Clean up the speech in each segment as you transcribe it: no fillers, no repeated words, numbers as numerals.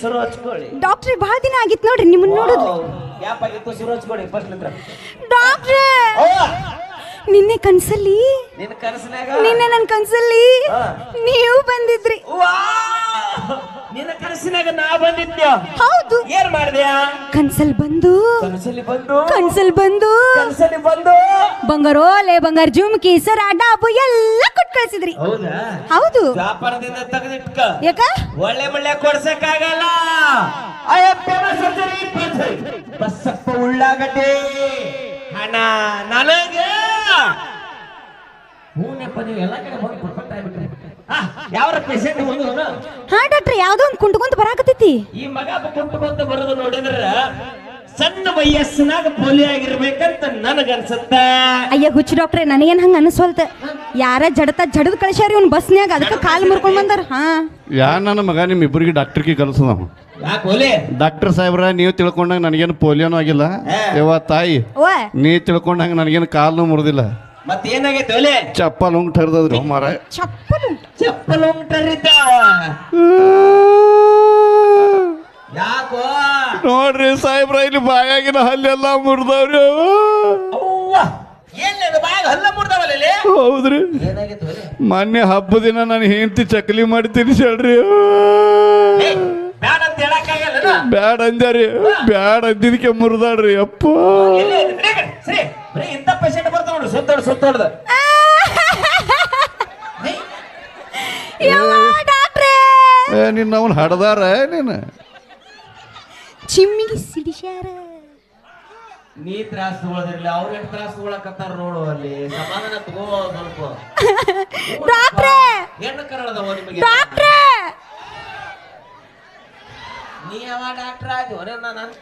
ಶುರು ಹಚ್ಕೊಳ್ಳಿ ಡಾಕ್ಟ್ರೆ ಬಹಳ ದಿನ ಆಗಿತ್ತು ನೋಡ್ರಿ ನಿಮ್ಮನ್ನ ನೋಡುದು. ಗ್ಯಾಪ್ ಆಗಿತ್ತು. ಶುರು ಹಚ್ಕೊಳ್ಳಿ ಫಸ್ಟ್ ನಂತರ. ಡಾಕ್ಟ್ರೆ ನಿನ್ನೆ ಕನ್ಸಲ್ಲಿ ನಿನ್ನ ಕನಸಿನಾಗ ನಿನ್ನೆ ನನ್ನ ಕನ್ಸಲ್ಲಿ ನೀವು ಬಂದಿದ್ರಿ. ನಿನ್ನ ಕನಸಿನಾಗ ನಾ ಬಂದಿದ್ದೆ. ಹೌದು. ಏನ್ ಮಾಡ್ದ್ಯಾ? ಕನ್ಸಲ್ ಬಂದು ಕನಸಲ್ಲಿ ಬಂದು ಕನ್ಸಲ್ ಬಂದು ಕನಸಲ್ಲಿ ಬಂದು ಬಂಗಾರೋಲೆ ಬಂಗಾರ ಜುಮ್ಕಿ ಸರ ಡಾಬು ಎಲ್ಲ ಕೊಟ್ಟು ಕಳ್ಸಿದ್ರಿ. ಹೌದಾ? ಹೌದು. ವ್ಯಾಪಾರದಿಂದ ತೆಗೆದಿಟ್ಕ. ಯಾಕ? ಒಳ್ಳೆ ಒಳ್ಳೆ ಕೊಡ್ಸಕ್ಕಾಗಲ್ಲ. ಅಯ್ಯಪ್ಪನ ಸರ್ಜರಿ ಬಸ್ಸಪ್ಪ ಉಳ್ಳಾಗಡ್ಡೆ ಹಣ ನನಗೆ. ಹೂನಪ್ಪ ನೀವು ಎಲ್ಲ ಕಡೆ ಹೋಗಿ ಪರ್ಫೆಕ್ಟ್ ಆಗ್ಬಿಟ್ರಿ. ಯಾವ ಪೇಷಂಟ್ ಒಂದು ಹಾ ಡಾಕ್ಟ್ರೆ ಯಾವ್ದೋ ಒಂದು ಕುಂಟ್ಕೊಂತ ಬರಾಕತ್ತೈತಿ. ಈ ಮಗ ಕುಂಟ್ಕೊಂತ ಬರೋದು ನೋಡಿದ್ರ ಸಣ್ಣ ವಯಸ್ಸಿನಾಗ ಪೋಲಿಯೋ ಆಗಿರ್ಬೇಕಂತ ನನಗನ್ಸತ್ತ. ಅಯ್ಯ ಹುಚ್ಚ ಡಾಕ್ಟ್ರೆ ನನಗೇನ್ ಹಂಗ ಅನಿಸ್ವಲ್ತ. ಯಾರ ಜಡದ್ ಕಳಿಸ್ಯಾರ ಇವ್ನ ಬಸ್ನ್ಯಾಗ ಅದಕ್ಕೆ ಕಾಲ್ ಮುರ್ಕೊಂಡ್ ಬಂದಾರ. ಹಾ ಯಾ ನನ್ನ ಮಗ ನಿಮ್ ಇಬ್ಬರಿಗೆ ಡಾಕ್ಟರ್ಗೆ ಕಲ್ಸದ. ಡಾಕ್ಟರ್ ಸಾಹೇಬ್ರ ನೀವು ತಿಳ್ಕೊಂಡಂಗ ನನಗೇನು ಪೋಲಿಯೋನು ಆಗಿಲ್ಲ. ಯವ್ವ ತಾಯಿ ನೀ ತಿಳ್ಕೊಂಡಂಗ ನನಗೇನು ಕಾಲ್ನು ಮುರಿದಿಲ್ಲ. ಮತ್ತೇನಾಗೈತೆ ಒಲೆ? ಚಪ್ಪಲ್ ಉಂಗ್ ಟರ್ದದ್ರಿ ಮಾರ. ಚಪ್ಪಲ್ ಉಂಟರಿದ್ದ ಯಾಕೋ ನೋಡ್ರಿ ಸಾಹೇಬ್ರ ಇಲ್ಲಿ ಬಾಯಾಗಿನ ಹಲ್ಲೆಲ್ಲ ಮುರಿದವ್ರಿ. ಹಲ್ಲ ಮುರ್ದವಲ್ಲ. ಹೌದ್ರಿ. ಮೊನ್ನೆ ಹಬ್ಬ ದಿನ ನಾನು ಹೆಂಡತಿ ಚಕ್ಲಿ ಮಾಡಿ ತಿನ್ಸಳ್ರಿ. ಬ್ಯಾಡ ಅಂದ್ಯಾರಿ. ಬ್ಯಾಡ ಅಂದಿದ್ಕೆ ಮುರಿದಾಡ್ರಿ ಅಪ್ಪ. ಇಂಥ ಪೇಷಂಟ್ ಬರ್ತಾವ ನೋಡ್ರಿ ಸುತ್ತೋಡ್ ಸುತ್ತೋಡ್ದ. ನಿನ್ನ ಅವನ್ ಹಡ್ದಾರ ನೀನು ಚಿಮ್ಮಿಗೆ ಸಿಡಿಸ್ಯಾರ. ನೀ ತ್ರಾಸ ತಗೊಳ್ಳೋದಿರ್ಲಿ, ಅವ್ರ ಎಷ್ಟು ತ್ರಾಸ ತಗೊಳಕತ್ತಾರ ನೋಡು. ಅಲ್ಲಿ ಸಮಾಧಾನ ತಗೋ ಸ್ವಲ್ಪ. ಡಾಕ್ಟ್ರೇ ಹೆಣ್ಣು ಕರಳದವ ನಿಮಗೆ. ಡಾಕ್ಟ್ರೇ ನೀ ಯಾವ ಡಾಕ್ಟರ್ ಆಯ್ತು ನಾನು.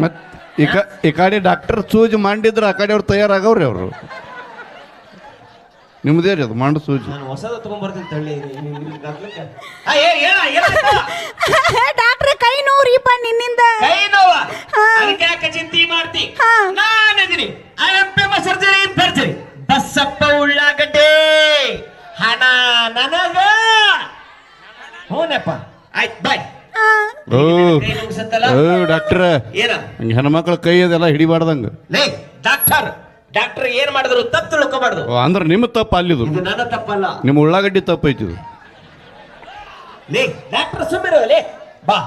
ಮತ್ ಈ ಕಡೆ ಡಾಕ್ಟರ್ ಸೂಜಿ ಮಾಡಿದ್ರ ಆ ಕಡೆ ಅವ್ರು ತಯಾರಾಗವ್ರಿ. ಅವರು ನಿಮ್ದೇ ರೀ ಅದು ಮಾಡು ಸೂಜಿ. ನಾನು ಹೊಸದ ತಗೊಂಡ್ಬರ್ತೀನಿ ತಳ್ಳಿ. ಡಾಕ್ಟ್ರೆ ಕೈ ನೋವ್ರಿಪ್ಪ ನಿನ್ನಿಂದ. ಕೈ ನೋವ ಅದಕ್ಕೆ ಚಿಂತೆ ಮಾಡ್ತಿ. ನಾನಿದ್ದೀನಿ ಅಯ್ಯಪ್ಪ ಸರ್ಜರಿ ಭರ್ಜರಿ ಬಸ್ಸಪ್ಪ ಉಳ್ಳಾಗಡ್ಡೆ ಹಣ ನನಗ. ಹೂನಪ್ಪ ಆಯ್ತು ಬಾಯ್. ಡಾಕ್ಟರ್ ಏನ ಹೆಣ್ಮಕ್ಳ ಕೈ ಅದೆಲ್ಲ ಹಿಡಿಬಾರ್ದಂಗ. ಲೇ ಡಾಕ್ಟರ್ ಡಾಕ್ಟರ್ ಏನ್ ಮಾಡಿದ್ರು ತಪ್ಪು ತಿಳ್ಕೊಬಾರ್ದು. ಅಂದ್ರೆ ನಿಮ್ಮ ತಪ್ಪ ಅಲ್ಲಿದು. ಇದು ನನ್ನ ತಪ್ಪಲ್ಲ. ನಿಮ್ಮ ಉಳ್ಳಾಗಡ್ಡಿ ತಪ್ಪೈತಿ. ಲೇ ಡಾಕ್ಟರ್ ಸುಮ್ಮಿರಲೇ ಬಾ.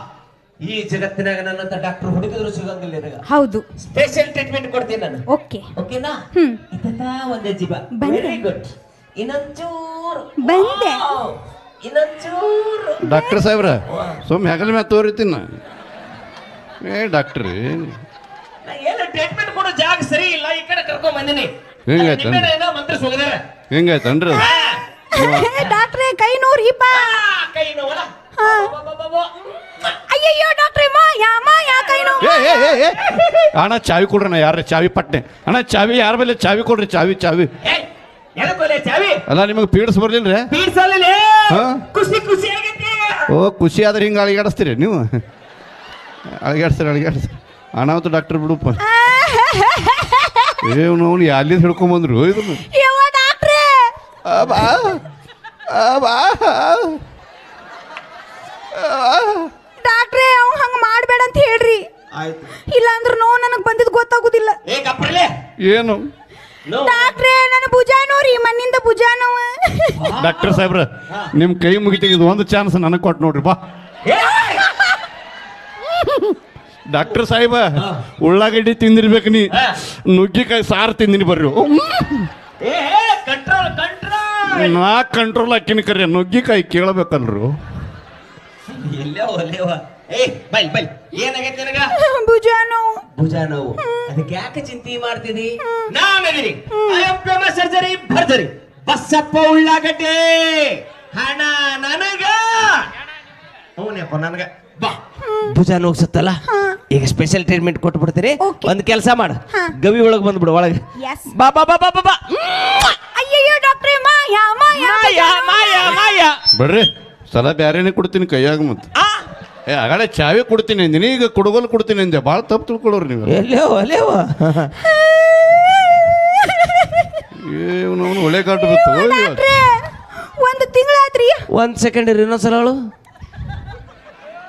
ಈ ಜಗತ್ತಿನಾಗ ನನ್ನಂತ ಡಾಕ್ಟರ್ ಹುಡುಕಿದ್ರು ಸಿಗಂಗಿಲ್ಲ ನಿನಗ. ಹೌದು. ಸ್ಪೆಷಲ್ ಟ್ರೀಟ್ಮೆಂಟ್ ಕೊಡ್ತೀನಿ ನಾನು. ಓಕೆ ಓಕೆನಾ? ಒಂದೇ ಜೀವ. Very good. ಇನ್ನೊಂಚೂರು ಬಂದೆ. ಇನ್ನೊಂಚೂರು. ಡಾಕ್ಟರ್ ಸಾಹೇಬ್ರ ಸೊಮ್ಮೆ ಹೆಗಲ ಮ್ಯಾಲ ತೋರಿತೀನ. ಡಾಕ್ಟ್ರಿ ಏನು ಟ್ರೀಟ್ಮೆಂಟ್ ಕೊಡೋ ಜಾಗ ಸರಿ ಇಲ್ಲ. ಈ ಕಡೆ ಕರ್ಕೊಂಡ್ ಬಂದಿನಿ. ಮಂತ್ರ ಸುಗದಾರ ಹಿಂಗಾಯ್ತನ್ರಿ. ಡಾಕ್ಟ್ರೆ ಕೈ ನೋವ್ರಿಪ್ಪ. ಕೈ ನೋವಲ್ಲ. ಅಯ್ಯಯ್ಯೋ ಡಾಕ್ಟ್ರೆ ಮಾಯಾ ಕೈ ನೋವು. ಅಣ್ಣ ಚಾವಿ ಕೊಡ್ರಣ್ಣ. ಯಾರ ಚಾವಿ ಪಟ್ನೆ ಅಣ್ಣ ಚಾವಿ ಯಾರ ಮೇಲೆ ಚಾವಿ ಕೊಡ್ರಿ. ಚಾವಿ ಚಾವಿ ಚಾವಿ ಅಲ್ಲ ನಿಮಗೆ ಪೀಡ್ಸ್ ಬರ್ಲಿಲ್ರಿ? ಖುಷಿ ಖುಷಿ ಆಗೈತಿ. ಓ ಖುಷಿ ಆದ್ರೆ ಹಿಂಗೆ ಅಳಿಗಾಡಿಸ್ತೀರಿ ನೀವು. ಅಳಿಗಾಡಿಸ್ತೀರಿ. ಅನಾಹುತ ಡಾಕ್ಟರ್ ಬಿಡುಪ್ಪ. ಅವ್ನು ಎಲ್ಲಿಂದ ಹಿಡ್ಕೊಂಬಂದ್ರು ಇದನ್ನು. ಡಾಕ್ಟ್ರೇ ಅವ್ ಹಂಗ ಮಾಡ್ಬೇಡ ಅಂತ ಹೇಳ್ರಿ. ಇಲ್ಲ ಅಂದ್ರೆ ನೋವು ನನಗ್ ಬಂದಿದ್ ಗೊತ್ತಾಗುದಿಲ್ಲ. ಏನು ಡಾಕ್ಟ್ರೇ ನನ್ನ ಭುಜ ನೋಡ್ರಿ ಮಣ್ಣಿಂದ ಭುಜ ನೋವು. ಡಾಕ್ಟರ್ ಸಾಹೇಬ್ರ ನಿಮ್ ಕೈ ಮುಗಿತಿದ್ದು ಒಂದು ಚಾನ್ಸ್ ನನಗೆ ಕೊಟ್ಟು ನೋಡ್ರಿ ಬಾ. ಡಾಕ್ಟರ್ ಸಾಹೇಬ ಉಳ್ಳಾಗಡ್ಡಿ ತಿಂದಿರ್ಬೇಕು. ನೀ ನುಗ್ಗಿಕಾಯಿ ಸಾರು ತಿಂದಿನಿ ಬರ್ರಿ. ನಾ ಕಂಟ್ರೋಲ್ ಹಾಕಿನ ಕರೆ ನುಗ್ಗಿಕಾಯಿ ಕೇಳಬೇಕಲ್ರು. ಭುಜ ನೋವು. ಭುಜ ನೋವು ಅದಕ್ಕೆ ಯಾಕೆ ಚಿಂತೆ ಮಾಡ್ತೀನಿ? ನಾನಿದ್ದೀನಿ ಅಯ್ಯಪ್ಪ ಸರ್ಜರಿ ಭರ್ಜರಿ ಬಸ್ಸಪ್ಪ ಉಳ್ಳಾಗಡ್ಡೆ ಹಣ ನನಗ. ಅವನಪ್ಪ ನನಗ ಬಾ. ಭುಜ ನೋಗ್ಸತ್ತಲ್ಲ ಈಗ ಸ್ಪೆಷಲ್ ಟ್ರೀಟ್ಮೆಂಟ್ ಕೊಟ್ಟು ಬಿಡ್ತೀರಿ. ಒಂದ್ ಕೆಲಸ ಮಾಡ ಗವಿ ಒಳಗ್ ಬಂದ್ಬಿಡು ಒಳಗೆ. ಬಾ ಬಾ ಬಾ ಬಾ ಬಾ. ಅಯ್ಯಯ್ಯೋ ಡಾಕ್ಟ್ರೇ ಮಾಯಾ ಮಾಯಾ ಮಾಯಾ ಮಾಯಾ. ಬರ್ರಿ ಸಲ ಬ್ಯಾರೇನೆ ಕೊಡ್ತೀನಿ ಕೈಯಾಗ. ಮತ್ತೆ ಆಗಲೇ ಚಾವಿ ಕೊಡ್ತೀನಿ ಅಂದಿನಿ, ಈಗ ಕುಡುಗೋಲು ಕೊಡ್ತೀನಿ ಅಂದೆ. ಭಾಳ ತಪ್ಪು ತಿಳ್ಕೊಳ್ಳೋರು ನೀವು. ಇವನು ಒಳ್ಳೆ ಕಾಟು ಬಿತ್ತು. ಒಂದು ತಿಂಗಳಾದ್ರಿ. ಒಂದ್ ಸೆಕೆಂಡ್ ಇನ್ನೊಂದ್ಸಲ ಅವಳು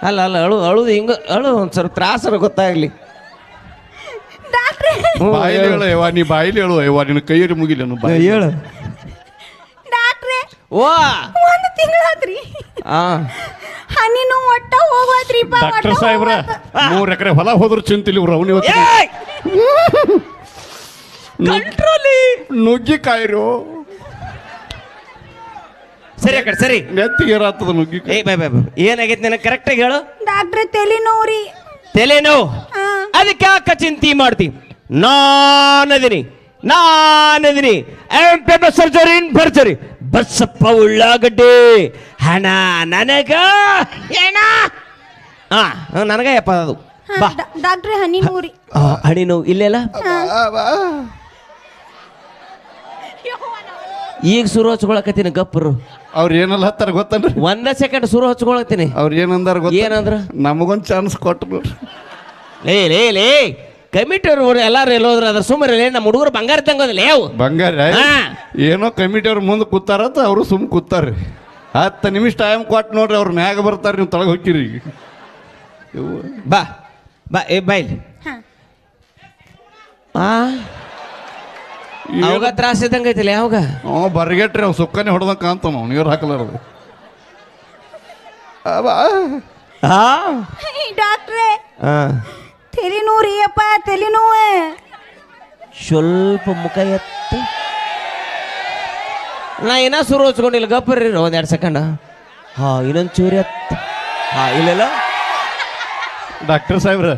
ಅಲ್ಲ ಅಲ್ಲ ಅಳುದು ಹಿಂಗ ಒಂದ್ ಸ್ವಲ್ಪ ತ್ರಾಸರ ಗೊತ್ತಾಗ್ಲಿ. ಡಾಕ್ಟ್ರೆ ಬಾಯಿಲಿ ಹೇಳು ಯವ್ವ, ನೀ ಬಾಯಿಲಿ ಹೇಳು ಯವ್ವ, ನಿನ್ನ ಕೈಯಲ್ಲಿ ಮುಗಿಲ್ಲ ಹೇಳು. ಡಾಕ್ಟ್ರೆ ಓ 1 ತಿಂಗಳಾತ್ರಿ ಹನಿ ನೋವು ಒಟ್ಟ ಹೋಗೋದ್ರಿಪ್ಪ. ಡಾಕ್ಟರ್ ಸಾಹೇಬ್ರ 3 ಎಕರೆ ಹೊಲ ಹೋದ್ರು ಚಿಂತಿಲ್ಲ ಇವ್ರು. ಅವನು ಇವತ್ತು ಕಂಟ್ರೋಲಿ ನುಗ್ಗಿಕಾಯಿರು ಸರಿ ಆ ಕಡೆ ಸರಿ. ನೆತ್ತಿಗೆ ಏರಾಗ್ತದ ನುಗ್ಗಿಕಾಯಿ. ಏ ಬೈ ಏನಾಗೈತಿ ನನಗೆ ಕರೆಕ್ಟಾಗಿ ಹೇಳು. ಡಾಕ್ಟ್ರೆ ತಲೆ ನೋವ್ರಿ. ತಲೆನೋವು ಅದಕ್ಕೆ ಯಾಕೆ ಚಿಂತೆ ಮಾಡ್ತಿ? ನಾನದಿನಿ ಸರ್ಜರಿ ಇನ್ ಭರ್ಜರಿ ಬಸ್ಸಪ್ಪ ಉಳ್ಳಾಗಡ್ಡಿ ಹಣ ನನಗ ಏನ ನನಗ ಯಪ್ಪ ಅದು ಬಾ. ಡಾಕ್ಟ್ರೆ ಹನಿ ನೋವ್ರಿ. ಹಣಿ ನೋವು ಇಲ್ಲೆಲ್ಲ ಈಗ ಸುರು ಹಚ್ಕೊಳಕತ್ತೀನಿ ಗಪ್ಪರು. ಅವ್ರು ಏನಲ್ಲ ಹತ್ತಾರ ಗೊತ್ತನ್ರಿ? 1 ಸೆಕೆಂಡ್ ಸುರು ಹಚ್ಕೊಳಕತ್ತೀನಿ. ಅವ್ರು ಏನಂದಾರ ಗೊತ್ತ? ಏನಂದ್ರ? ನಮಗೊಂದು ಚಾನ್ಸ್ ಕೊಟ್ಟು ನೋಡ್ರಿ. ಲೇ ಕಮಿಟಿಯವ್ರು ಎಲ್ಲಾರು ಎಲ್ಲೋದ್ರ ಅದ್ರ ಸುಮ್ಮನೆ ನಮ್ಮ ಹುಡುಗರು ಬಂಗಾರ ತಂಗೋದಿಲ್ಲ ಯಾವ ಬಂಗಾರ ಏನೋ ಕಮಿಟಿ ಅವ್ರ ಮುಂದೆ ಕೂತಾರತ್ತ ಅವರು ಸುಮ್ ಕೂತಾರ್ರಿ. 10 ನಿಮಿಷ ಟೈಮ್ ಕೊಟ್ಟು ನೋಡ್ರಿ, ಅವ್ರ ಮ್ಯಾಗ ಬರ್ತಾರ, ನೀವು ತಳಗ ಹೋಗ್ತೀರಿ. ಈಗ ಬಾ ಬಾ ಏ ಬಾಯ್ಲಿ ಅವಾಗ ತ್ರಾಸ ಇದ್ದಂಗ ಐತಿಲ್ಲ ಯಾವಾಗ ಬರ್ಗೆಟ್ರಿ ಅವ್ ಸುಕ್ಕನೆ ಹೊಡೆದಂಗ ಕಾಣ್ತಾನ ಅವ್ನು, ನೀರು ಹಾಕಲಾರದು. ಡಾಕ್ಟ್ರೆ ತಲೆ ನೋವ್ರಿ ಅಪ್ಪ, ತಲೆ ನೋವು. ಸ್ವಲ್ಪ ಮುಖ ಎತ್ತಿ ನಾ ಏನ ಸುರು ಹಚ್ಕೊಂಡಿಲ್ಲ ಗಪ್ಪರ್ರಿ 1-2 ಸೆಕೆಂಡ್. ಇನ್ನೊಂದು ಚೂರಿ ಎತ್ತ. ಇಲ್ಲ ಡಾಕ್ಟರ್ ಸಾಹೇಬ್ರ,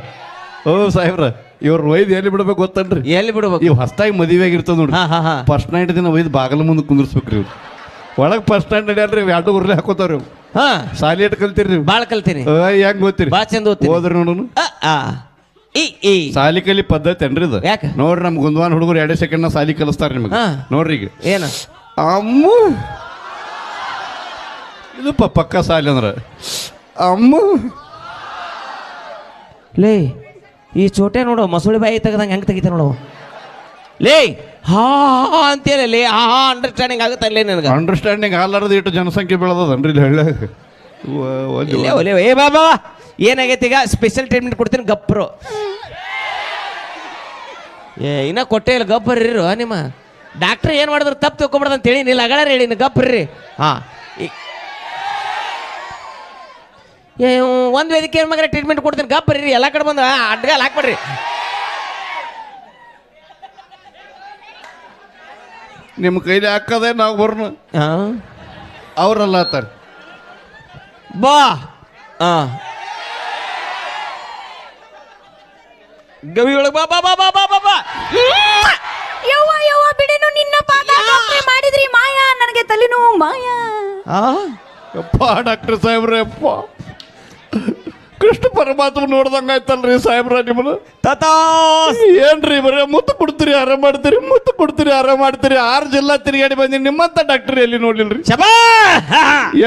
ಸಾಹೇಬ್ರ ಇವ್ರ ಒಯ್ದು ಎಲ್ಲಿ ಬಿಡ್ಬೇಕು ಗೊತ್ತನ್ರಿ? ಎಲ್ಲಿ ಬಿಡ್ಬೇಕು? ಇವ್ ಹೊಸ್ತಾಗಿ ಮದುವೆ ಆಗಿರ್ತದ ನೋಡ್ರಿ, ಫಸ್ಟ್ ನೈಟ್ ದಿನ ಒಯ್ದು ಬಾಗಲ ಮುಂದೆ ಕುಂದಿರ್ಸ್ಬೇಕ್ರಿ. ಇವ್ರು ಒಳಗೆ ಫಸ್ಟ್ ನೈಟ್ ನಡಿಯಲ್ರಿ, 2 ಉರ್ಲಿ ಹಾಕೋತಾವ್ರಿ. ಸಾಲಿ ಇಟ್ಟು ಕಲ್ತಿರ್ರಿ? ಬಾಳ ಕಲ್ತೀನಿ. ಹೆಂಗ್ ಗೊತ್ತೀರಿ? ಬಾ ಚಂದ ಹೋದ್ರಿ ನೋಡೋನು. ಈ ಸಾಲಿ ಕಲಿ ಪದ್ಧತಿ ಏನ್ರಿ ಇದು? ಯಾಕೆ ನೋಡ್ರಿ ನಮ್ ಗುಂದ್ವಾನ್ ಹುಡುಗರು 2 ಸೆಕೆಂಡ್ ಸಾಲಿ ಕಲಿಸ್ತಾರ ನಿಮಗೆ. ನೋಡ್ರಿ ಈಗ ಏನ ಅಮ್ಮ ಇದು ಪಕ್ಕ ಸಾಲಿ ಅಂದ್ರ ಅಮ್ಮ. ಲೇ ಈ ಚೋಟೆ ನೋಡು ಮಸೂಳಿ ಬಾಯಿ ತೆಗ್ದಂಗೆ ಹೆಂಗೆ ತೆಗಿತ ನೋಡು. ಲೇ ಅಂತೇಳಿ ಲೇ ಅಂಡರ್ಸ್ಟ್ಯಾಂಡಿಂಗ್ ಆಗುತ್ತೆ ಅಲ್ಲೇ ನನಗೆ. ಅಂಡರ್ಸ್ಟ್ಯಾಂಡಿಂಗ್ ಆಲಾರದು ಇಟ್ಟು ಜನಸಂಖ್ಯೆ ಬೆಳೆದನ್ರಿ ಇಲ್ಲಿ ಹಳ್ಳ್ಯಾಗ. ಏ ಬಾಬಾ ಏನಾಗೈತಿ ಈಗ? ಸ್ಪೆಷಲ್ ಟ್ರೀಟ್ಮೆಂಟ್ ಕೊಡ್ತೀನಿ ಗಪ್ಪರು. ಇನ್ನ ಕೊಟ್ಟೆ ಇಲ್ಲ ಗಪ್ಪರ್ರಿ ನಿಮ್ಮ ಡಾಕ್ಟ್ರ್ ಏನು ಮಾಡಿದ್ರು ತಪ್ಪು ತಿಳ್ಕೊಬಾರ್ದು ಅಂತೇಳಿ ನೀಲ್ಲ ಅಗಳಾರ ಹೇಳಿ ಗಪ್ಪರ್ರಿ. ಒಂದು ವೇದಿಕೆ ಮಗನ ಟ್ರೀಟ್ಮೆಂಟ್ ಕೊಡ್ತೀನಿ ಗಪ್ಪರ್ರಿ. ಎಲ್ಲ ಕಡೆ ಬಂದು ಅಡ್ಗಾಲ್ ಹಾಕ್ಬೇಡ್ರಿ. ನಿಮ್ಮ ಕೈಲಿ ಹಾಕದೆ ನಾವು ಬರ್ನು ಅವ್ರಲ್ಲ ಆತಾರ. ಬಾ ಗವಿ ಒಳಗೆ ಬಾ ಬಾ ಬಾ ಬಾ ಬಾ ಬಾ ಬಾ. ಯವ್ವ ಬಿಡೇನು ನಿನ್ನ ಪಾದ ಮಾಡಿದ್ರಿ ಮಾಯಾ, ನನಗೆ ತಲೆನೋವು ಮಾಯಾ. ಯಪ್ಪ ಡಾಕ್ಟರ್ ಸಾಹೇಬ್ರೆ, ಯಪ್ಪ ಕೃಷ್ಣ ಪರಮಾತ್ಮ ನೋಡ್ದಂಗ ಆಯ್ತಲ್ರಿ ಸಾಹೇಬ್ರ ನಿಮ್ಮನ್ನ. ಏನ್ರಿ ಬರೀ ಮುತ್ತು ಕೊಡ್ತೀರಿ ಆರಾಮ್ ಮಾಡ್ತೀರಿ, ಮುತ್ತು ಕೊಡ್ತೀರಿ ಆರಾಮ್ ಮಾಡ್ತೀರಿ. 6 ಜಿಲ್ಲಾ ತಿರುಗಾಡಿ ಬಂದಿನಿ, ನಿಮ್ಮಂತ ಡಾಕ್ಟರ್ ಎಲ್ಲಿ ನೋಡಿಲ್ರಿ.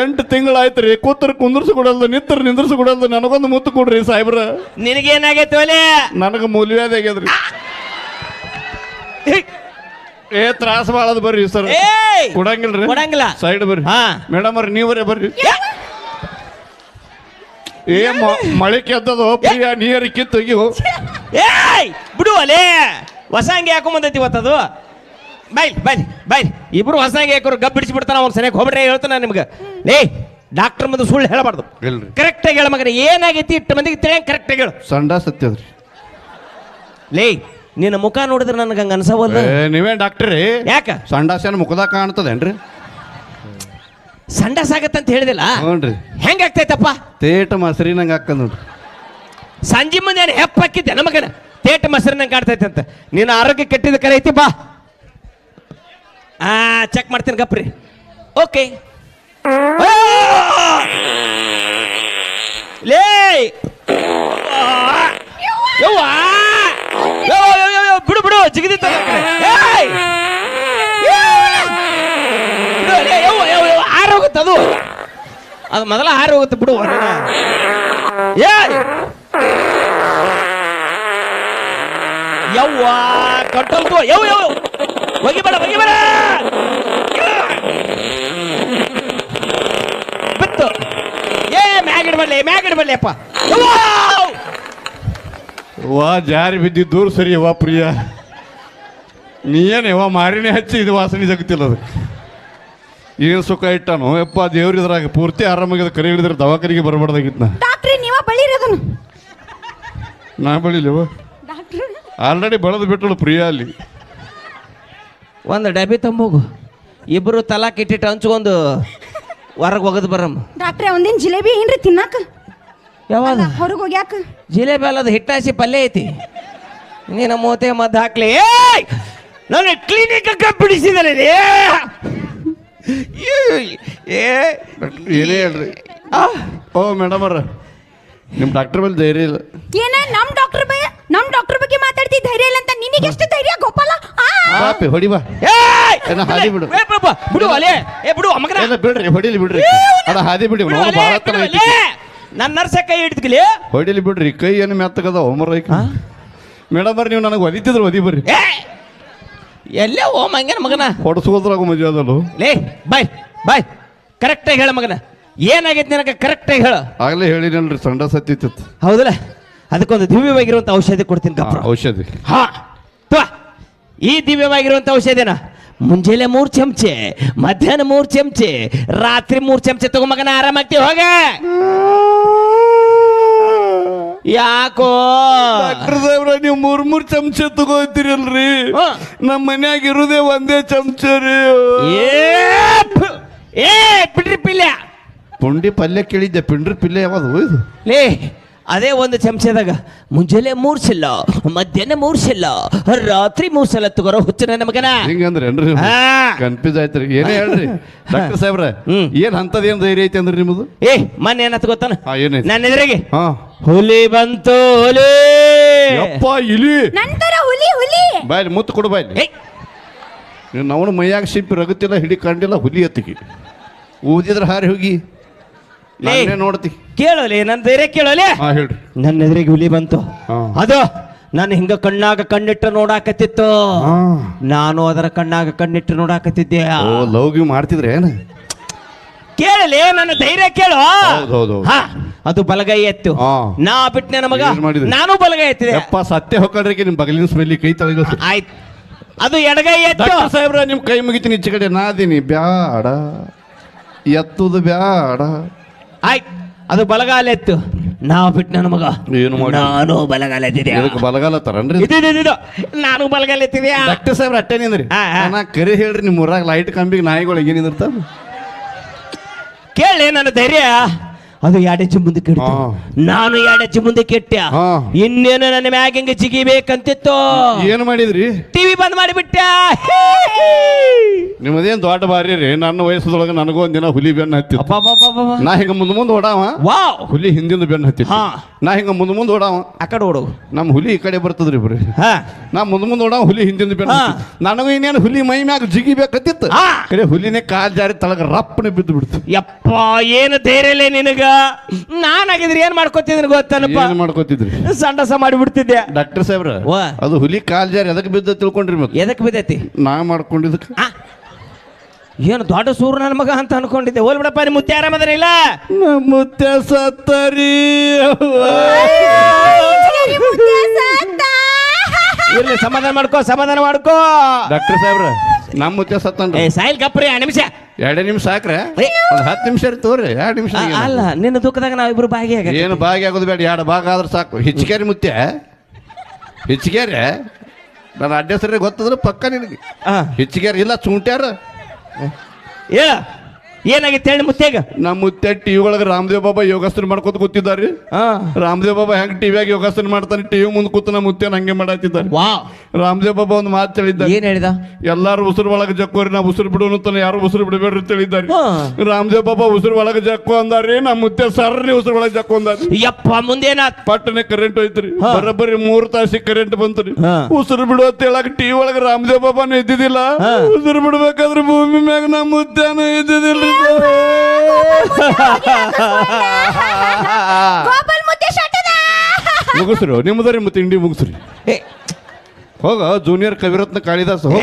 8 ತಿಂಗಳಾಯ್ತ್ರಿ, ಕೂತ್ರ ಕುಂದರ್ಸ್ಕೊಡಲ್ದು, ನಿಂತರ ನಿಂದ್ರಸ್ಕೊಡಲ್ದು. ನನಗೊಂದು ಮುತ್ತು ಕೊಡ್ರಿ ಸಾಹೇಬ್ರ. ನಿನಗೇನಾಗೈತೆ ಒಲೆ? ನನಗ ಮೂಲ್ವ್ಯಾದ ಆಗ್ಯದ್ರಿ. ತ್ರಾಸ ಬಾಳದ್ ಬರ್ರಿ ಸರ್. ಕೊಡಂಗಿಲ್ಲ ಸೈಡ್ ಬರ್ರಿ. ಮೇಡಮ್ ಅವ್ರಿ ನೀವರೇ ಬರ್ರಿ. ಮಳೆ ಕೆದ್ದದು ಪ್ರಿಯ ನೀರು ಕಿತ್ತೋಗಿ ಬಿಡು ಅಲೇ. ಹೊಸಂಗಿ ಹಾಕೊಂಬಂದೈತಿ ಇವತ್ತದು. ಬೈ ಇಬ್ರು ಹೊಸಂಗಿ ಹಾಕೋರು ಗಬ್ ಬಿಡಿಸ್ಬಿಡ್ತಾನ. ಅವ್ನು ಸರಿಯಾಗಿ ಹೋಗ್ಬಿಟ್ರೆ ಹೇಳ್ತಾನೆ ನಿಮ್ಗೆ. ಏ ಡಾಕ್ಟರ್ ಮುಂದೆ ಸುಳ್ಳು ಹೇಳಬಾರ್ದು, ಕರೆಕ್ಟಾಗಿ ಹೇಳ ಮಗನ. ಏನಾಗೈತಿ ಇಟ್ಟು ಮಂದಿಗೆ ತಿಳಿಯಂಗೆ ಕರೆಕ್ಟಾಗಿ ಹೇಳು. ಸಂಡ ಸತ್ಯದ್ರಿ. ಲೇ ನಿನ್ನ ಮುಖ ನೋಡಿದ್ರೆ ನನಗೆ ಹಂಗೆ ಅನ್ಸವಲ್ಲ. ನೀವೇ ಡಾಕ್ಟ್ರಿ? ಯಾಕ ಸಂಡಾಸನ ಮುಖದಾಗ ಕಾಣ್ತದೇನ್ರಿ? ಸಂಡಾಸ ಆಗತ್ತಂತ ಹೇಳಿದಿಲ್ಲ. ಹ್ಞೂನ್ರಿ. ಹೆಂಗೆ ಆಗ್ತೈತಪ್ಪ? ತೇಟ ಮೊಸರಿನಂಗೆ ಹಾಕದ್ ನೋಡ್ರಿ. ಸಂಜೆ ಮುಂದೆ ಹೆಪ್ಪ ಹಾಕಿದ್ದೆ ನಮಗನ ತೇಟ ಮೊಸರಿನಂಗೆ ಕಾಡ್ತೈತೆ ಅಂತ. ನೀನು ಆರೋಗ್ಯ ಕೆಟ್ಟಿದ ಕರೆ ಐತಿ. ಬಾ ಚೆಕ್ ಮಾಡ್ತೀನಿ ಗಪ್ರಿ. ಓಕೆ ಲೇ ಬಿಡು ಜಿಗಿದಿ ಆರು ಹೋಗುತ್ತೆ. ಅದು ಮೊದಲ ಹಾರಿ ಹೋಗುತ್ತೆ ಬಿಡು. ಯವ್ವ ಕಟ್ಟಲ್ತು. ಒಗಿಬೇಡ ಬಿತ್ತು. ಮ್ಯಾಗಿಡ ಮ್ಯಾಗಿಡ್ಬರ್ಲಿಯಪ್ಪ. ವಾ ಜಾರಿ ಬಿದ್ದಿ ದೂರ ಸರಿ ವಾ ಪ್ರಿಯ, ನೀ ಏನು ಯವ್ವ ಮಾರಿನೇ ಹಚ್ಚಿ ಇದು ವಾಸನೆ ಜಗತ್ತಿಲ್ಲ ಅದು. ಏನು ಸುಖ ಇಟ್ಟಾನು ಯಪ್ಪ ದೇವ್ರ ಇದ್ರಾಗ ಪೂರ್ತಿ ಆರಾಮಾಗಿದೆ. ಕರೆ ಹಿಡಿದ್ರೆ ದವಾಖಾನಿಗೆ ಬರಬಾರ್ದಾಗಿತ್ತು. ಡಾಕ್ಟ್ರಿ ನೀವ ಬಳಿರಿ ಅದನ್ನು. ನಾ ಬಳಿಲಿವ ಡಾಕ್ಟ್ರ್ ಆಲ್ರೆಡಿ ಬೆಳೆದು ಬಿಟ್ಟಳು ಪ್ರಿಯ ಅಲ್ಲಿ. ಒಂದು ಡಬ್ಬಿ ತಂಬೋಗು, ಇಬ್ರು ತಲಾಕ್ ಇಟ್ಟಿಟ್ಟು ಹಂಚ್ಕೊಂಡು ಹೊರಗೆ ಒಗದು ಬರಮ್ಮ. ಡಾಕ್ಟ್ರೆ ಒಂದಿನ ಜಿಲೇಬಿ ಏನ್ರಿ ತಿನ್ನಾಕ? ಯಾವಾಗ ಹೊರಗೆ ಹೋಗ್ಯಾಕ? ಜಿಲೇಬಿ ಅಲ್ಲದ ಹಿಟ್ಟಾಸಿ ಪಲ್ಯ ಐತಿ. ನೀನು ಮೂತೆ ಮದ್ದು ಹಾಕ್ಲಿ. ನಾನು ಕ್ಲಿನಿಕ್ ಬಿಡಿಸಿದರೆ ಏನೇ ಹೇಳ್ರಿ. ಓ ಮೇಡಮ್ ಅವ್ರ, ನಿಮ್ಮ ಡಾಕ್ಟರ್ ಮೇಲೆ ಧೈರ್ಯ ಇಲ್ಲ. ಏನ ನಮ್ ಡಾಕ್ಟರ್ ಬಗ್ಗೆ ಮಾತಾಡ್ತಿ ಧೈರ್ಯ ಇಲ್ಲ ಅಂತ ನಿನಗೆ ಎಷ್ಟು ಧೈರ್ಯ ಗೋಪಾಲ? ಬಾಪಿ ಹೊಡಿ ಬಾ. ಹಾದಿ ಬಿಡು ಬಿಡು ಅಲೆ. ಬಿಡು ಅಮ್ಮಗನ. ಇಲ್ಲ ಬಿಡ್ರಿ, ಹೊಡಿಲಿ ಬಿಡ್ರಿ. ಅದ ಹಾದಿ ಬಿಡಿ. ಭಾಳ ತರ ಐತಿ. ನನ್ನ ನರ್ಸ ಕೈ ಹಿಡಿದ್ಕಲಿ. ಹೊಡಿಲಿ ಬಿಡ್ರಿ, ಕೈ ಏನು ಮೆತ್ತಗದ ಒಮ್ಮರೈಕ. ಮೇಡಮ್ ಅವ್ರ ನೀವು ನನಗೆ ಒದಿತಿದ್ರು ಒದಿ ಬರ್ರಿ. ಎಲ್ಲೇ ಓ ಮಂಗನ ಮಗನ ಹೊಡ್ಸೋದ್ರಾಗ ಮಜಾ ಅದಲ್ಲ. ಲೇ ಬಾಯ್ ಕರೆಕ್ಟಾಗಿ ಹೇಳ ಮಗನ, ಏನಾಗೈತಿ ನಿನಗೆ ಕರೆಕ್ಟಾಗಿ ಹೇಳ. ಆಗ್ಲೇ ಹೇಳಿನಲ್ರಿ ಸಂಡ ಸತ್ತಿತ್ತು. ಹೌದಲ್ಲ, ಅದಕ್ಕೊಂದು ದಿವ್ಯವಾಗಿರುವಂತ ಔಷಧಿ ಕೊಡ್ತೀನಿ ಗಪ್ರ. ಔಷಧಿ? ಹಾ ಈ ದಿವ್ಯವಾಗಿರುವಂತ ಔಷಧಿನ ಮುಂಜಾನೆ 3 ಚಮಚೆ, ಮಧ್ಯಾಹ್ನ 3 ಚಮಚೆ, ರಾತ್ರಿ 3 ಚಮಚೆ ತಗೋ ಮಗನ, ಆರಾಮಾಗ್ತೀವಿ. ಹೋಗ. ಯಾಕೋ ಡಾಕ್ಟರ್ ಸಾಹೇಬ್ರ ನೀವು 3 ಚಮಚೆ ತಗೋತೀರಲ್ರಿ? ನಮ್ಮ ಮನ್ಯಾಗ ಇರುದೇ ಒಂದೇ ಚಮಚ ರೀ. ಪಿಂಡ್ರಿ ಪಿಲ್ಯ. ಪುಂಡಿ ಪಲ್ಯ ಕೇಳಿದ್ದೆ, ಪಿಂಡ್ರಿ ಪಿಲ್ಯ ಯಾವುದು ಇದು? ಲೇ ಅದೇ ಒಂದು ಚಮಚದಾಗ ಮುಂಜಾನೆ 3 ಸಲ, ಮಧ್ಯಾಹ್ನ 3 ಸಲ, ರಾತ್ರಿ 3 ಸಲ ತಗೋರೋ ಹುಚ್ಚ ನನ್ನ ಮಗನ. ಹಿಂಗಂದ್ರೇನ್ರಿ? ಕನ್ಫ್ಯೂಸ್ ಆಯ್ತ್ರಿ. ಏನೇ ಹೇಳ್ರಿ ಡಾಕ್ಟರ್ ಸಾಹೇಬ್ರ, ಏನ್ ಅಂತದ ಏನ್ ಧೈರ್ಯ ಐತಿ ಅಂದ್ರಿ ನಿಮ್ಮದು? ಮೊನ್ನೆ ಏನತ್ ಗೊತ್ತಾನ? ಏನೈತಿ? ನನ್ನ ಎದುರಿಗೆ ಹಾ ಹುಲಿ ಬಂತು. ಹುಲಿ ಯಪ್ಪ, ಇಲಿ ನಂತರ ಹುಲಿ ಬಾಯ್ಲಿ ಮುತ್ತು ಕೊಡು ಬಾಯ್ಲಿ. ನಾವು ಮೈಯಾಗ ಸಿಪ್ಪಿ ರಗುತ್ತಿಲ್ಲ, ಹಿಡಿ ಕಂಡಿಲ್ಲ, ಹುಲಿ ಎತ್ತಿಗೆ ಊದಿದ್ರ ಹಾರಿ ಹೋಗಿ ನೋಡ್ತಿ. ಕೇಳೋಲಿ, ನನ್ನ ಧೈರ್ಯ ಕೇಳೋಲಿ. ಹೇಳ್ರಿ. ನನ್ನ ಎದುರಿಗೆ ಹುಲಿ ಬಂತು. ಅದು ನಾನು ಹಿಂಗ ಕಣ್ಣಾಗ ಕಣ್ಣಿಟ್ಟು ನೋಡಾಕತ್ತಿತ್ತು. ನಾನು ಅದರ ಕಣ್ಣಾಗ ಕಣ್ಣಿಟ್ಟು ನೋಡಾಕತ್ತಿದ್ದೆ. ಲವ್ ಮಾಡ್ತಿದ್ರೆ ಏನ? ಕೇಳಲಿ, ನನ್ನ ಧೈರ್ಯ ಕೇಳು. ಅದು ಬಲಗೈ ಎತ್ತು. ನಾ ಬಿಟ್ಟನೆ ನಮಗ, ನಾನು ಬಲಗೈ ಎತ್ತಿದೆ. ಯಪ್ಪ ಸತ್ಯ ಹೊಕ್ಕಳ್ರಿ, ನಿಮ್ ಬಗಲಿನ ಸ್ಮೆಲ್ಲಿ ಕೈ ತಳಗ. ಆಯ್ತು, ಅದು ಎಡಗೈ ಎತ್ತು. ಸಾಹೇಬ್ರ ನಿಮ್ ಕೈ ಮುಗಿತೀನಿ, ಈಚೆ ಕಡೆ ನಾದೀನಿ. ಬ್ಯಾಡ, ಎತ್ತುದು ಬ್ಯಾಡ. ಆಯ್ತು, ಅದು ಬಲಗಾಲ ಎತ್ತು. ನಾವು ಬಿಟ್ಟು ನನ್ನ ಮಗ ಏನು ಮಾಡಿ? ನಾನು ಬಲಗಾಲ ಎತ್ತಿದೆ. ಬಲಗಾಲ ತರನ್ರಿ? ನಾನು ಬಲಗಾಲ ಎತ್ತಿದೆ. ಡಾಕ್ಟರ್ ಸಾಹೇಬ್ರ ಅಟ್ಟೆ ನಿಂದ್ರಿ. ನಾ ಕರೆ ಹೇಳ್ರಿ, ನಿಮ್ ಊರಾಗ ಲೈಟ್ ಕಂಬಿಗೆ ನಾಯಿಗಳು ಹೆಂಗೆ ನಿಂದಿರ್ತಾವ? ಕೇಳಿ ನನ್ನ ಧೈರ್ಯ. ಅದು 2 ಹೆಜ್ಜೆ ಮುಂದಕ್ಕೆ ಇಡ್ತು, ನಾನು 2 ಹೆಜ್ಜೆ ಮುಂದಕ್ಕೆ ಇಟ್ಟೆ. ಇನ್ನೇನು ನನ್ನ ಮ್ಯಾಗ ಹಿಂಗೆ ಜಿಗಿಬೇಕಂತಿತ್ತು. ಏನು ಮಾಡಿದ್ರಿ? ಟಿವಿ ಬಂದ್ ಮಾಡಿಬಿಟ್ಟ. ನಿಮ್ಮದೇನ್ ದೊಡ್ಡ ಬಾರಿ ರೀ. ನನ್ನ ವಯಸ್ಸದೊಳಗೆ ನನಗೂ ಒಂದಿನ ಹುಲಿ ಬೆನ್ನು ಹತ್ತಿ. ನಾ ಹಿಂಗ ಮುಂದ್ ಓಡಾವ, ಹುಲಿ ಹಿಂದಿಂದ ಬೆನ್ನು ಹತ್ತಿ. ನಾ ಹಿಂಗ ಮುಂದ್ ಓಡಾವ, ಆ ಕಡೆ ಓಡು. ನಮ್ ಹುಲಿ ಈ ಕಡೆ ಬರ್ತದ್ರಿ ಬರ್ರಿ. ನಾ ಮುಂದ್ ಓಡಾವ, ಹುಲಿ ಹಿಂದಿಂದ ಬೆನ್ನು. ನನಗೂ ಇನ್ನೇನು ಹುಲಿ ಮೈ ಮ್ಯಾಗ ಜಿಗಿಬೇಕತ್ತಿತ್ತು. ಕಡೆ ಹುಲಿನೇ ಕಾಲ್ ಜಾರಿ ತಳಗ ರಪ್ಪನೆ ಬಿದ್ದು ಬಿಡ್ತು. ಯಪ್ಪ, ಏನು ಧೈರ್ಯಲೇ ನಿನಗ. ನಾನಾಗಿದ್ರೆ ಏನ್ ಮಾಡ್ಕೋತಿದ್ರು ಗೊತ್ತನಪ್ಪ? ಏನ್ ಮಾಡ್ಕೋತಿದ್ರಿ? ಸಂಡಸ ಮಾಡಿಬಿಡ್ತಿದ್ದೆ. ಡಾಕ್ಟರ್ ಸಾಹೇಬ್ರ, ಅದು ಹುಲಿ ಕಾಲ್ ಜಾರಿ ಎದಕ್ ಬಿದ್ದ ತಿಳ್ಕೊಂಡ್ರಿ? ಮತ್ತೆ ಎದಕ್ ಬಿದ್ದೈತಿ? ನಾ ಮಾಡ್ಕೊಂಡಿದ್ದಕ್ಕೆ. ಏನು ದೊಡ್ಡ ಸೂರು ನನ್ನ ಮಗ ಅಂತ ಅನ್ಕೊಂಡಿದ್ದೆ. ಹೋಲ್ ಬಿಡಪ್ಪ, ನಿಮ್ಮ ಮುತ್ತೆ ಆರಾಮದನ ಇಲ್ಲ? ಮುತ್ತೆ ಸತ್ತರಿ. ಇರ್ಲಿ, ಸಮಾಧಾನ ಮಾಡ್ಕೋ. ಡಾಕ್ಟರ್ ಸಾಹೇಬ್ರ, ನಮ್ಮ ಮುತ್ತೆ ಸತ್ತನ್ರಿ. ಸಾಯಿಲ್ ಗಪ್ರಿ 2 ನಿಮಿಷ. 2 ನಿಮಿಷ ಸಾಕ್ರೆ? 10 ನಿಮಿಷ ತೋರಿ. 2 ನಿಮಿಷ ಅಲ್ಲ, ನಿನ್ನ ದುಃಖದಾಗ ನಾವಿಬ್ರು ಭಾಗಿಯಾಗ. ಏನು ಭಾಗಿಯಾಗೋದು ಬೇಡ, 2 ಭಾಗ ಆದ್ರೆ ಸಾಕು. ಹೆಚ್ಚಿಗೆರಿ ಮುತ್ತೆ, ಹೆಚ್ಚಿಗೆರಿ. ನನ್ನ ಅಡ್ರೆಸ್ ಗೊತ್ತದ್ರೆ ಪಕ್ಕ ನಿನಗೆ. ಹೆಚ್ಚಿಗೆರಿ ಇಲ್ಲ, ಚುಂಟ್ಯಾರ. ಏನಾಗಿತ್ತು ಹೇಳಿ ಮುತ್ತೆಗ? ನಮ್ಮ ಮುತ್ತೆ ಟಿವಿ ಒಳಗೆ ರಾಮದೇವ್ ಬಾಬಾ ಯೋಗಾಸನ ಮಾಡ್ಕೊತ ಕೂತಿದ್ದಾರೆ. ರಾಮದೇವ್ ಬಾಬಾ ಹೆಂಗ್ ಟಿವಿಯಾಗ ಯೋಗಾಸನ ಮಾಡ್ತಾನೆ, ಟಿವಿ ಮುಂದೆ ಕೂತು ನಮ್ಮ ಮುತ್ತೆ ಹಂಗೆ ಮಾಡತ್ತಿದ್ದಾರೆ. ರಾಮದೇವ್ ಬಾಬಾ ಒಂದು ಮಾತು ಹೇಳಿದ್ದಾರೆ. ಏನ್ ಹೇಳಿದ? ಎಲ್ಲಾರು ಉಸಿರು ಒಳಗೆ ಜಕ್ಕೋರಿ, ನಾವು ಉಸಿರು ಬಿಡೋನು ತಾನೆ, ಯಾರು ಉಸಿರು ಬಿಡಬೇಡ್ರಿ ಅಂತ ಹೇಳಿದ್ದಾರೆ. ರಾಮದೇವ್ ಬಾಬಾ ಉಸಿರು ಒಳಗೆ ಜಕ್ಕೋ ಅಂದಾರಿ, ನಮ್ಮ ಮುತ್ತೆ ಸರ್ರಿ ಉಸಿರು ಒಳಗೆ ಜಕ್ಕೋ ಅಂದಾರಿ. ಯಪ್ಪ, ಮುಂದೇನ ಪಟ್ಟನೆ ಕರೆಂಟ್ ಹೋಯ್ತ್ರಿ. ಬರೋಬ್ಬರಿ 3 ತಾಸಿಗೆ ಕರೆಂಟ್ ಬಂತ್ರಿ. ಉಸಿರು ಬಿಡು ಅಂತ ಹೇಳಕ್ ಟಿವಿ ಒಳಗೆ ರಾಮದೇವ್ ಬಾಬಾನು ಇದ್ದಿದ್ದಿಲ್ಲ. ಉಸಿರು ಬಿಡ್ಬೇಕಾದ್ರೆ ಭೂಮಿ ಮ್ಯಾಗ ನಮ್ಮ ಮುತ್ತೆನೂ ಇದ್ದಿದ್ದಿಲ್ರಿ. ಮುಗಿಸ್ರಿ, ನಿಮ್ಮದರಿ ಮತ್ತೆ ತಿಂಡಿ ಮುಗಿಸ್ರಿ. ಹೋಗ ಜೂನಿಯರ್ ಕವಿರತ್ನ ಕಾಳಿದಾಸ ಹೋಗ.